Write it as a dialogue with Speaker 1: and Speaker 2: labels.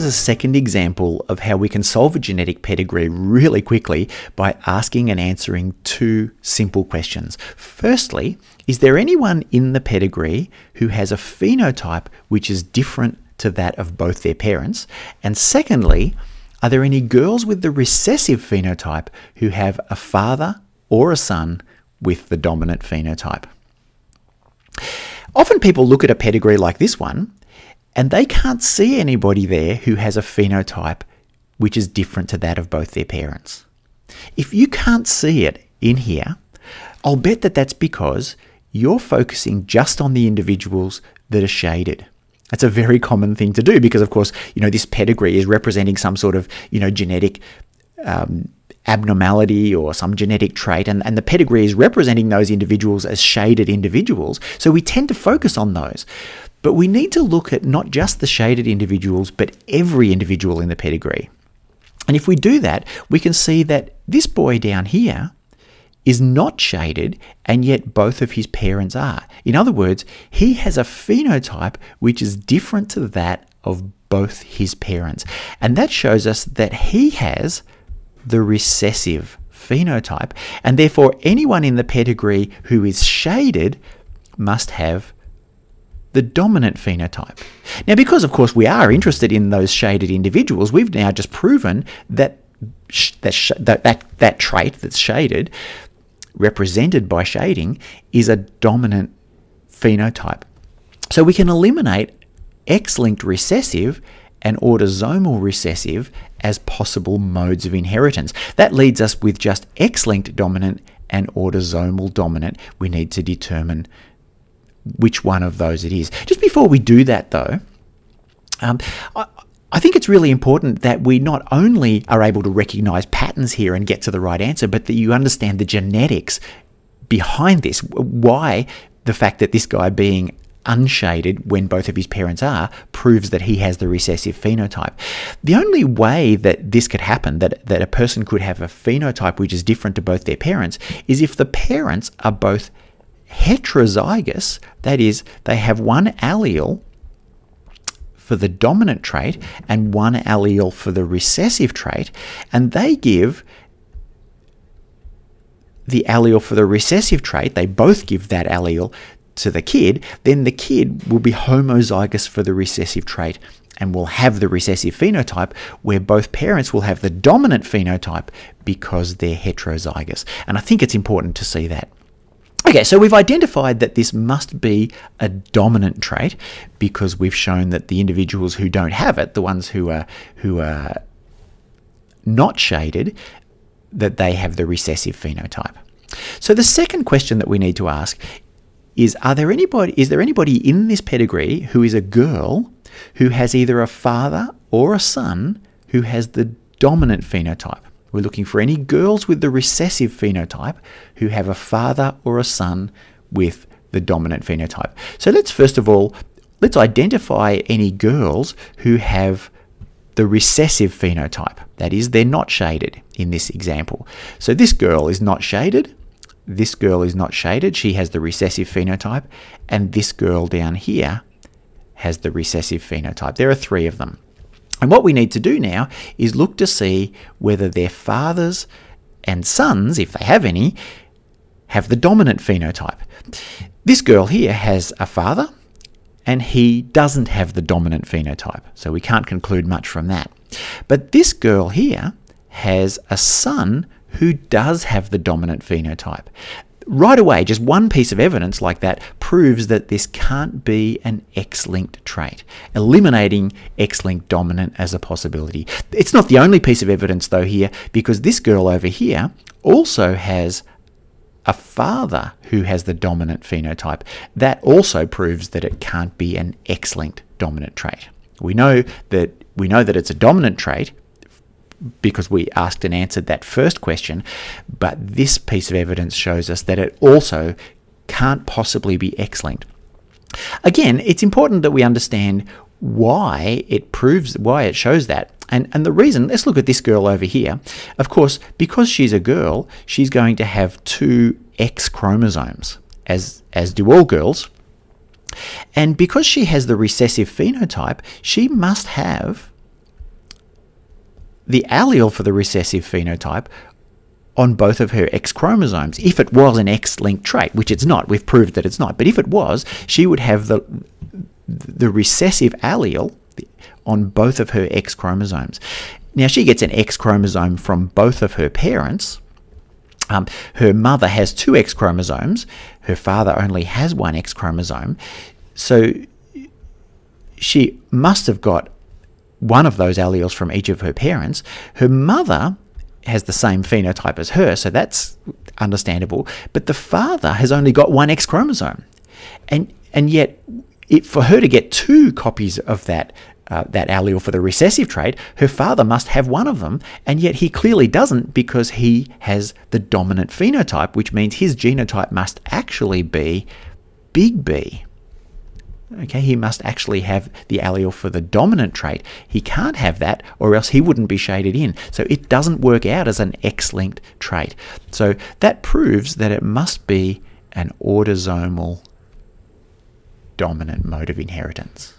Speaker 1: a second example of how we can solve a genetic pedigree really quickly by asking and answering two simple questions. Firstly, is there anyone in the pedigree who has a phenotype which is different to that of both their parents? And secondly, are there any girls with the recessive phenotype who have a father or a son with the dominant phenotype? Often people look at a pedigree like this one and they can't see anybody there who has a phenotype which is different to that of both their parents. If you can't see it in here, I'll bet that that's because you're focusing just on the individuals that are shaded. That's a very common thing to do because, of course, this pedigree is representing some sort of, genetic abnormality or some genetic trait, and the pedigree is representing those individuals as shaded individuals. So we tend to focus on those. But we need to look at not just the shaded individuals, but every individual in the pedigree. And if we do that, we can see that this boy down here is not shaded, and yet both of his parents are. In other words, he has a phenotype which is different to that of both his parents. And that shows us that he has the recessive phenotype, and therefore anyone in the pedigree who is shaded must have the dominant phenotype. Now, because of course we are interested in those shaded individuals, we've now just proven that that trait that's shaded, represented by shading, is a dominant phenotype. So we can eliminate X-linked recessive and autosomal recessive as possible modes of inheritance. That leaves us with just X-linked dominant and autosomal dominant. We need to determine which one of those it is. Just before we do that though, I think it's really important that we not only are able to recognize patterns here and get to the right answer, but that you understand the genetics behind this. Why the fact that this guy being unshaded when both of his parents are proves that he has the recessive phenotype. The only way that this could happen, that a person could have a phenotype which is different to both their parents, is if the parents are both heterozygous, that is, they have one allele for the dominant trait and one allele for the recessive trait, and they give the allele for the recessive trait, they both give that allele to the kid, then the kid will be homozygous for the recessive trait and will have the recessive phenotype, where both parents will have the dominant phenotype because they're heterozygous. And I think it's important to see that. Okay, so we've identified that this must be a dominant trait because we've shown that the individuals who don't have it, the ones who are not shaded, that they have the recessive phenotype. So the second question that we need to ask is there anybody in this pedigree who is a girl who has either a father or a son who has the dominant phenotype? We're looking for any girls with the recessive phenotype who have a father or a son with the dominant phenotype. So first of all, let's identify any girls who have the recessive phenotype. That is, they're not shaded in this example. So this girl is not shaded. This girl is not shaded. She has the recessive phenotype. And this girl down here has the recessive phenotype. There are three of them. And what we need to do now is look to see whether their fathers and sons, if they have any, have the dominant phenotype. This girl here has a father, and he doesn't have the dominant phenotype, so we can't conclude much from that. But this girl here has a son who does have the dominant phenotype. Right away, just one piece of evidence like that proves that this can't be an X-linked trait, eliminating X-linked dominant as a possibility. It's not the only piece of evidence though here, because this girl over here also has a father who has the dominant phenotype. That also proves that it can't be an X-linked dominant trait. We know that it's a dominant trait because we asked and answered that first question, but this piece of evidence shows us that it also can't possibly be X-linked. Again, it's important that we understand why it shows that. And the reason, let's look at this girl over here. Of course, because she's a girl, she's going to have two X chromosomes, as do all girls. And because she has the recessive phenotype, she must have the allele for the recessive phenotype on both of her X chromosomes. If it was an X-linked trait, which it's not, we've proved that it's not, but if it was, she would have the recessive allele on both of her X chromosomes. Now, she gets an X chromosome from both of her parents. Her mother has 2 X chromosomes. Her father only has 1 X chromosome. So she must have got one of those alleles from each of her parents. Her mother has the same phenotype as her, so that's understandable. But the father has only got 1 X chromosome. And yet, for her to get 2 copies of that allele for the recessive trait, her father must have one of them, and yet he clearly doesn't, because he has the dominant phenotype, which means his genotype must actually be big B. Okay, he must actually have the allele for the dominant trait. He can't have that, or else he wouldn't be shaded in. So it doesn't work out as an X-linked trait. So that proves that it must be an autosomal dominant mode of inheritance.